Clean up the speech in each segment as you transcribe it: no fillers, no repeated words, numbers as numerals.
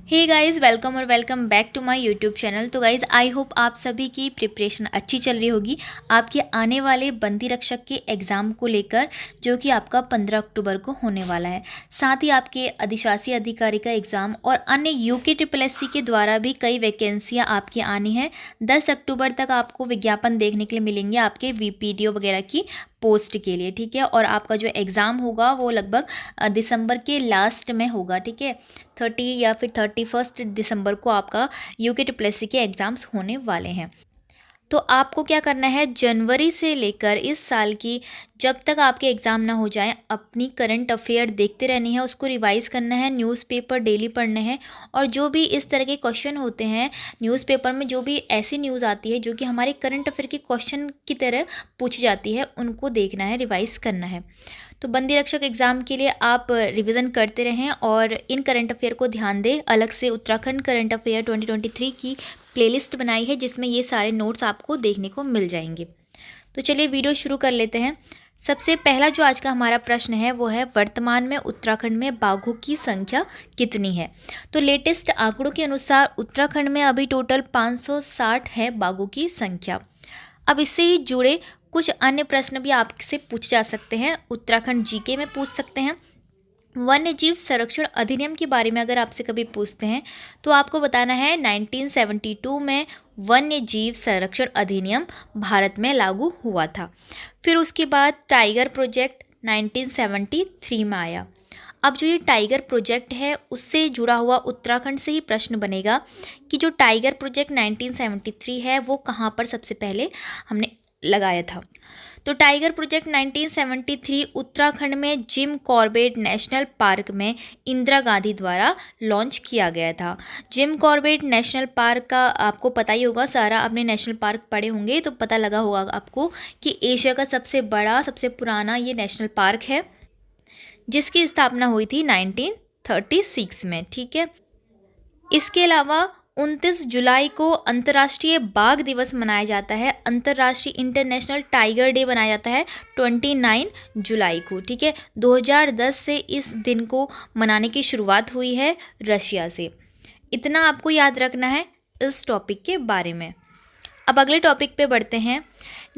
हे guys, welcome और welcome back to my YouTube channel. तो guys, I hope आप सभी की प्रिपरेशन अच्छी चल रही होगी आपके आने वाले बंदी रक्षक के एग्ज़ाम को लेकर, जो कि आपका 15 अक्टूबर को होने वाला है। साथ ही आपके अधिशासी अधिकारी का एग्ज़ाम और अन्य यूके ट्रिपल के द्वारा भी कई वैकेंसियाँ आपकी आनी है। 10 अक्टूबर तक आपको विज्ञापन देखने के लिए मिलेंगे आपके वीपीडीओ वगैरह की पोस्ट के लिए, ठीक है। और आपका जो एग्ज़ाम होगा वो लगभग दिसंबर के लास्ट में होगा, ठीक है। 30 या फिर 31 दिसंबर को आपका यूके ट्रिपल के एग्ज़ाम्स होने वाले हैं। तो आपको क्या करना है, जनवरी से लेकर इस साल की जब तक आपके एग्ज़ाम ना हो जाएं, अपनी करंट अफेयर देखते रहनी है, उसको रिवाइज़ करना है, न्यूज़पेपर डेली पढ़ने हैं। और जो भी इस तरह के क्वेश्चन होते हैं न्यूज़पेपर में, जो भी ऐसी न्यूज़ आती है जो कि हमारे करंट अफेयर के क्वेश्चन की तरह पूछी जाती है, उनको देखना है, रिवाइज़ करना है। तो बंदी रक्षक एग्ज़ाम के लिए आप रिवीजन करते रहें और इन करंट अफेयर को ध्यान दें। अलग से उत्तराखंड करंट अफेयर 2023 की प्लेलिस्ट बनाई है जिसमें ये सारे नोट्स आपको देखने को मिल जाएंगे। तो चलिए वीडियो शुरू कर लेते हैं। सबसे पहला जो आज का हमारा प्रश्न है वो है, वर्तमान में उत्तराखंड में बाघों की संख्या कितनी है। तो लेटेस्ट आंकड़ों के अनुसार उत्तराखंड में अभी टोटल 560 है बाघों की संख्या। अब इससे ही जुड़े कुछ अन्य प्रश्न भी आपसे पूछे जा सकते हैं, उत्तराखंड जीके में पूछ सकते हैं। वन्य जीव संरक्षण अधिनियम के बारे में अगर आपसे कभी पूछते हैं तो आपको बताना है 1972 में वन्य जीव संरक्षण अधिनियम भारत में लागू हुआ था। फिर उसके बाद टाइगर प्रोजेक्ट 1973 में आया। अब जो ये टाइगर प्रोजेक्ट है उससे जुड़ा हुआ उत्तराखंड से ही प्रश्न बनेगा कि जो टाइगर प्रोजेक्ट 1973 है वो कहाँ पर सबसे पहले हमने लगाया था। तो टाइगर प्रोजेक्ट 1973 उत्तराखंड में जिम कॉर्बेट नेशनल पार्क में इंदिरा गांधी द्वारा लॉन्च किया गया था। जिम कॉर्बेट नेशनल पार्क का आपको पता ही होगा, सारा अपने नेशनल पार्क पढ़े होंगे तो पता लगा होगा आपको कि एशिया का सबसे बड़ा सबसे पुराना ये नेशनल पार्क है, जिसकी स्थापना हुई थी 1936 में, ठीक है। इसके अलावा 29 जुलाई को अंतर्राष्ट्रीय बाघ दिवस मनाया जाता है। अंतर्राष्ट्रीय इंटरनेशनल टाइगर डे मनाया जाता है 29 जुलाई को, ठीक है। 2010 से इस दिन को मनाने की शुरुआत हुई है रशिया से। इतना आपको याद रखना है इस टॉपिक के बारे में। अब अगले टॉपिक पे बढ़ते हैं।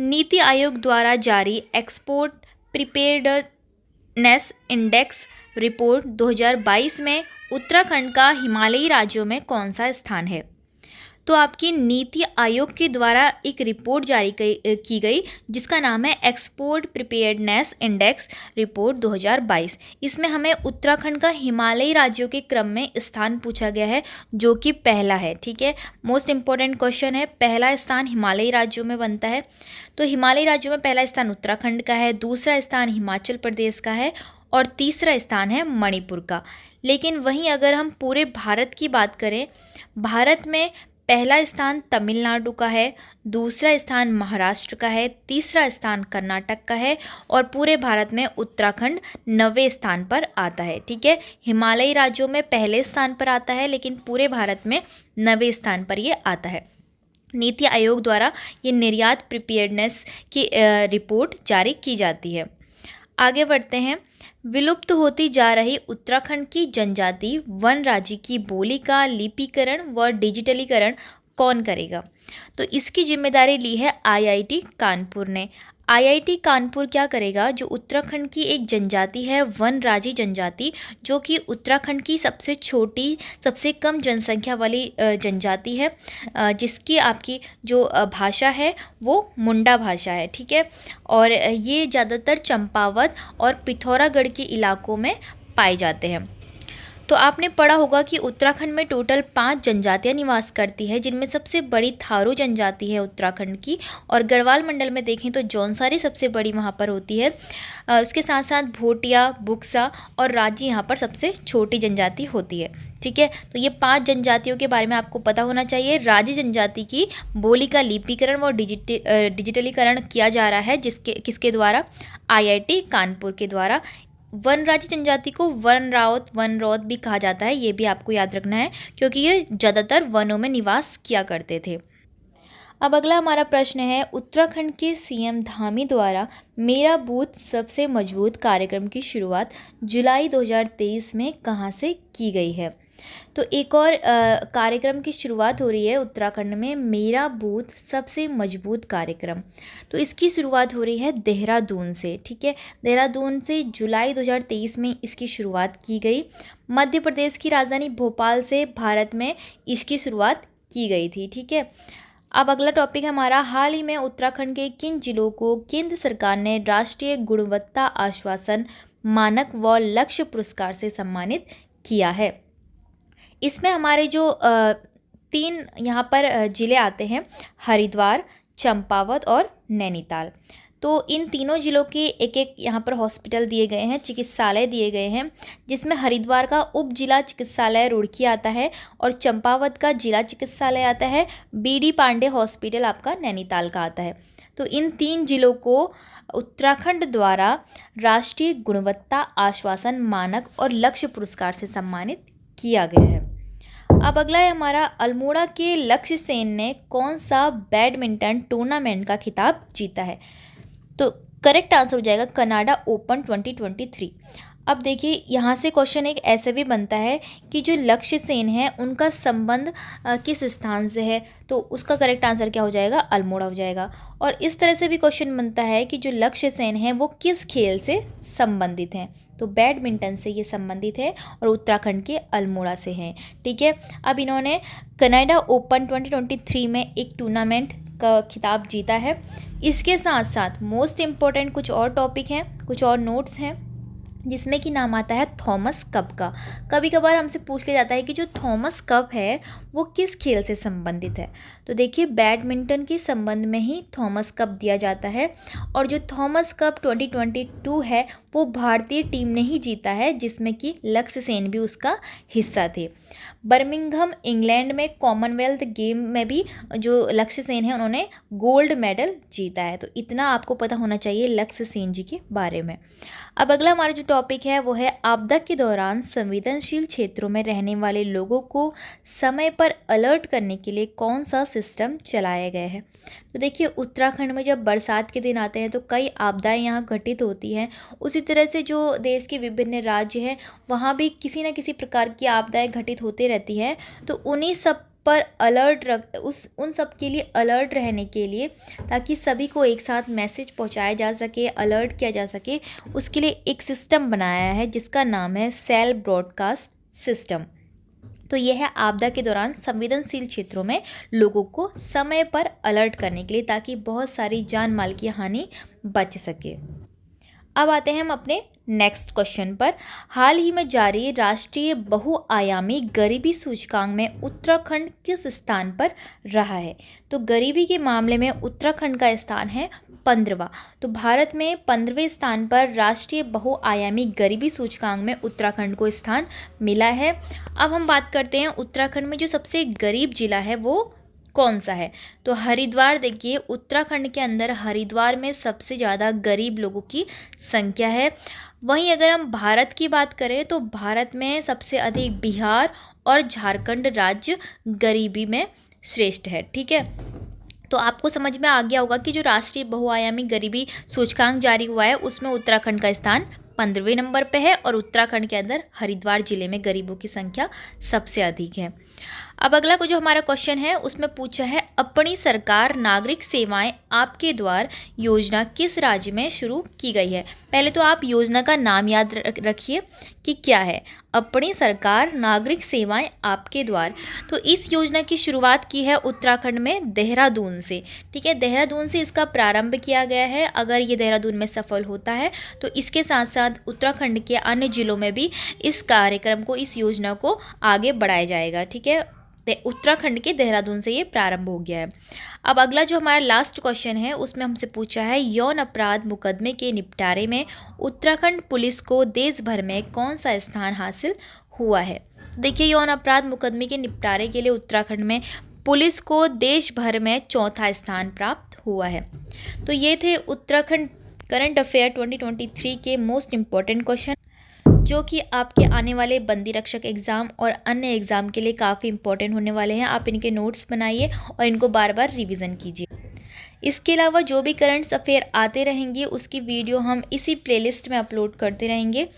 नीति आयोग द्वारा जारी एक्सपोर्ट प्रिपेयर्डनेस इंडेक्स रिपोर्ट 2022 में उत्तराखंड का हिमालयी राज्यों में कौन सा स्थान है। तो आपकी नीति आयोग के द्वारा एक रिपोर्ट जारी की गई जिसका नाम है एक्सपोर्ट प्रिपेयर्डनेस इंडेक्स रिपोर्ट 2022। इसमें हमें उत्तराखंड का हिमालयी राज्यों के क्रम में स्थान पूछा गया है, जो कि पहला है, ठीक है। मोस्ट इंपॉर्टेंट क्वेश्चन है, पहला स्थान हिमालयी राज्यों में बनता है। तो हिमालयी राज्यों में पहला स्थान उत्तराखंड का है, दूसरा स्थान हिमाचल प्रदेश का है और तीसरा स्थान है मणिपुर का। लेकिन वहीं अगर हम पूरे भारत की बात करें, भारत में पहला स्थान तमिलनाडु का है, दूसरा स्थान महाराष्ट्र का है, तीसरा स्थान कर्नाटक का है और पूरे भारत में उत्तराखंड 9वें स्थान पर आता है, ठीक है। हिमालयी राज्यों में पहले स्थान पर आता है लेकिन पूरे भारत में 9वें स्थान पर ये आता है। नीति आयोग द्वारा ये निर्यात प्रिपेयर्डनेस की रिपोर्ट जारी की जाती है। आगे बढ़ते हैं। विलुप्त होती जा रही उत्तराखंड की जनजाति वन राज्य की बोली का लिपिकरण व डिजिटलीकरण कौन करेगा। तो इसकी जिम्मेदारी ली है आईआईटी कानपुर ने। आईआईटी कानपुर क्या करेगा, जो उत्तराखंड की एक जनजाति है वनराजी जनजाति, जो कि उत्तराखंड की सबसे छोटी सबसे कम जनसंख्या वाली जनजाति है, जिसकी आपकी जो भाषा है वो मुंडा भाषा है, ठीक है। और ये ज़्यादातर चंपावत और पिथौरागढ़ के इलाकों में पाए जाते हैं। तो आपने पढ़ा होगा कि उत्तराखंड में टोटल 5 जनजातियां निवास करती है, जिनमें सबसे बड़ी थारू जनजाति है उत्तराखंड की। और गढ़वाल मंडल में देखें तो जौनसारी सबसे बड़ी वहां पर होती है। उसके साथ साथ भोटिया, बुक्सा और राजी यहाँ पर सबसे छोटी जनजाति होती है, ठीक है। तो ये 5 जनजातियों के बारे में आपको पता होना चाहिए। राजी जनजाति की बोली का लिपिकरण व डिजिटलीकरण किया जा रहा है, किसके द्वारा, आईआईटी कानपुर के द्वारा। वनराजी जनजाति को वनरौत भी कहा जाता है, ये भी आपको याद रखना है क्योंकि ये ज़्यादातर वनों में निवास किया करते थे। अब अगला हमारा प्रश्न है, उत्तराखंड के सीएम धामी द्वारा मेरा बूथ सबसे मजबूत कार्यक्रम की शुरुआत जुलाई 2023 में कहाँ से की गई है। तो एक और कार्यक्रम की शुरुआत हो रही है उत्तराखंड में, मेरा बूथ सबसे मजबूत कार्यक्रम। तो इसकी शुरुआत हो रही है देहरादून से, ठीक है। देहरादून से जुलाई 2023 में इसकी शुरुआत की गई। मध्य प्रदेश की राजधानी भोपाल से भारत में इसकी शुरुआत की गई थी, ठीक है। अब अगला टॉपिक है हमारा, हाल ही में उत्तराखंड के किन जिलों को केंद्र सरकार ने राष्ट्रीय गुणवत्ता आश्वासन मानक व लक्ष्य पुरस्कार से सम्मानित किया है। इसमें हमारे जो 3 यहाँ पर ज़िले आते हैं, हरिद्वार, चंपावत और नैनीताल। तो इन तीनों ज़िलों के एक एक यहाँ पर हॉस्पिटल दिए गए हैं, चिकित्सालय दिए गए हैं, जिसमें हरिद्वार का उप जिला चिकित्सालय रुड़की आता है और चंपावत का जिला चिकित्सालय आता है, बीडी पांडे हॉस्पिटल आपका नैनीताल का आता है। तो इन 3 जिलों को उत्तराखंड द्वारा राष्ट्रीय गुणवत्ता आश्वासन मानक और लक्ष्य पुरस्कार से सम्मानित किया गया है। अब अगला है हमारा, अल्मोड़ा के लक्ष्य सेन ने कौन सा बैडमिंटन टूर्नामेंट का खिताब जीता है। तो करेक्ट आंसर हो जाएगा कनाडा ओपन 2023। अब देखिए यहाँ से क्वेश्चन एक ऐसे भी बनता है कि जो लक्ष्य सेन है उनका संबंध किस स्थान से है, तो उसका करेक्ट आंसर क्या हो जाएगा, अल्मोड़ा हो जाएगा। और इस तरह से भी क्वेश्चन बनता है कि जो लक्ष्य सेन है वो किस खेल से संबंधित हैं, तो बैडमिंटन से ये संबंधित है और उत्तराखंड के अल्मोड़ा से हैं, ठीक है। अब इन्होंने कनाडा ओपन 2023 में एक टूर्नामेंट का खिताब जीता है। इसके साथ साथ मोस्ट इम्पॉर्टेंट कुछ और टॉपिक हैं, कुछ और नोट्स हैं, जिसमें कि नाम आता है थॉमस कप का। कभी कभार हमसे पूछ लिया जाता है कि जो थॉमस कप है वो किस खेल से संबंधित है। तो देखिए बैडमिंटन के संबंध में ही थॉमस कप दिया जाता है। और जो थॉमस कप 2022 है वो भारतीय टीम ने ही जीता है, जिसमें कि लक्ष्य सेन भी उसका हिस्सा थे। बर्मिंघम इंग्लैंड में कॉमनवेल्थ गेम में भी जो लक्ष्य सेन है उन्होंने गोल्ड मेडल जीता है। तो इतना आपको पता होना चाहिए लक्ष्य सेन जी के बारे में। अब अगला हमारा जो टॉपिक है वो है, आपदा के दौरान संवेदनशील क्षेत्रों में रहने वाले लोगों को समय पर अलर्ट करने के लिए कौन सा सिस्टम चलाया गया है। तो देखिए उत्तराखंड में जब बरसात के दिन आते हैं तो कई आपदाएं यहाँ घटित होती हैं। उसी तरह से जो देश के विभिन्न राज्य हैं वहाँ भी किसी न किसी प्रकार की आपदाएं घटित होते रहती हैं। तो उन्हीं सब पर उन सब के लिए अलर्ट रहने के लिए, ताकि सभी को एक साथ मैसेज पहुंचाया जा सके, अलर्ट किया जा सके, उसके लिए एक सिस्टम बनाया है जिसका नाम है सेल ब्रॉडकास्ट सिस्टम। तो यह है आपदा के दौरान संवेदनशील क्षेत्रों में लोगों को समय पर अलर्ट करने के लिए, ताकि बहुत सारी जान माल की हानि बच सके। अब आते हैं हम अपने नेक्स्ट क्वेश्चन पर। हाल ही में जारी राष्ट्रीय बहुआयामी गरीबी सूचकांक में उत्तराखंड किस स्थान पर रहा है। तो गरीबी के मामले में उत्तराखंड का स्थान है 15वां। तो भारत में 15वें स्थान पर राष्ट्रीय बहुआयामी गरीबी सूचकांक में उत्तराखंड को स्थान मिला है। अब हम बात करते हैं उत्तराखंड में जो सबसे गरीब जिला है वो कौन सा है। तो हरिद्वार, देखिए उत्तराखंड के अंदर हरिद्वार में सबसे ज़्यादा गरीब लोगों की संख्या है। वहीं अगर हम भारत की बात करें तो भारत में सबसे अधिक बिहार और झारखंड राज्य गरीबी में श्रेष्ठ है, ठीक है। तो आपको समझ में आ गया होगा कि जो राष्ट्रीय बहुआयामी गरीबी सूचकांक जारी हुआ है उसमें उत्तराखंड का स्थान 15वें नंबर पे है और उत्तराखंड के अंदर हरिद्वार जिले में गरीबों की संख्या सबसे अधिक है। अब अगला को जो हमारा क्वेश्चन है उसमें पूछा है, अपनी सरकार नागरिक सेवाएं आपके द्वार योजना किस राज्य में शुरू की गई है। पहले तो आप योजना का नाम याद रखिए कि क्या है, अपनी सरकार नागरिक सेवाएं आपके द्वार। तो इस योजना की शुरुआत की है उत्तराखंड में देहरादून से, ठीक है। देहरादून से इसका प्रारंभ किया गया है। अगर ये देहरादून में सफल होता है तो इसके साथ साथ उत्तराखंड के अन्य जिलों में भी इस कार्यक्रम को, इस योजना को आगे बढ़ाया जाएगा, ठीक है। उत्तराखंड के देहरादून से ये प्रारंभ हो गया है। अब अगला जो हमारा लास्ट क्वेश्चन है उसमें हमसे पूछा है, यौन अपराध मुकदमे के निपटारे में उत्तराखंड पुलिस को देश भर में कौन सा स्थान हासिल हुआ है। देखिए यौन अपराध मुकदमे के निपटारे के लिए उत्तराखंड में पुलिस को देश भर में 4था स्थान प्राप्त हुआ है। तो ये थे उत्तराखंड करंट अफेयर 2023 के मोस्ट इम्पॉर्टेंट क्वेश्चन, जो कि आपके आने वाले बंदी रक्षक एग्ज़ाम और अन्य एग्ज़ाम के लिए काफ़ी इंपॉर्टेंट होने वाले हैं। आप इनके नोट्स बनाइए और इनको बार बार रिवीजन कीजिए। इसके अलावा जो भी करंट्स अफेयर आते रहेंगे उसकी वीडियो हम इसी प्लेलिस्ट में अपलोड करते रहेंगे।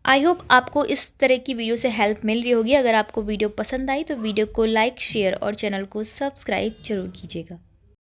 आई होप आपको इस तरह की वीडियो से हेल्प मिल रही होगी। अगर आपको वीडियो पसंद आई तो वीडियो को लाइक, शेयर और चैनल को सब्सक्राइब जरूर कीजिएगा।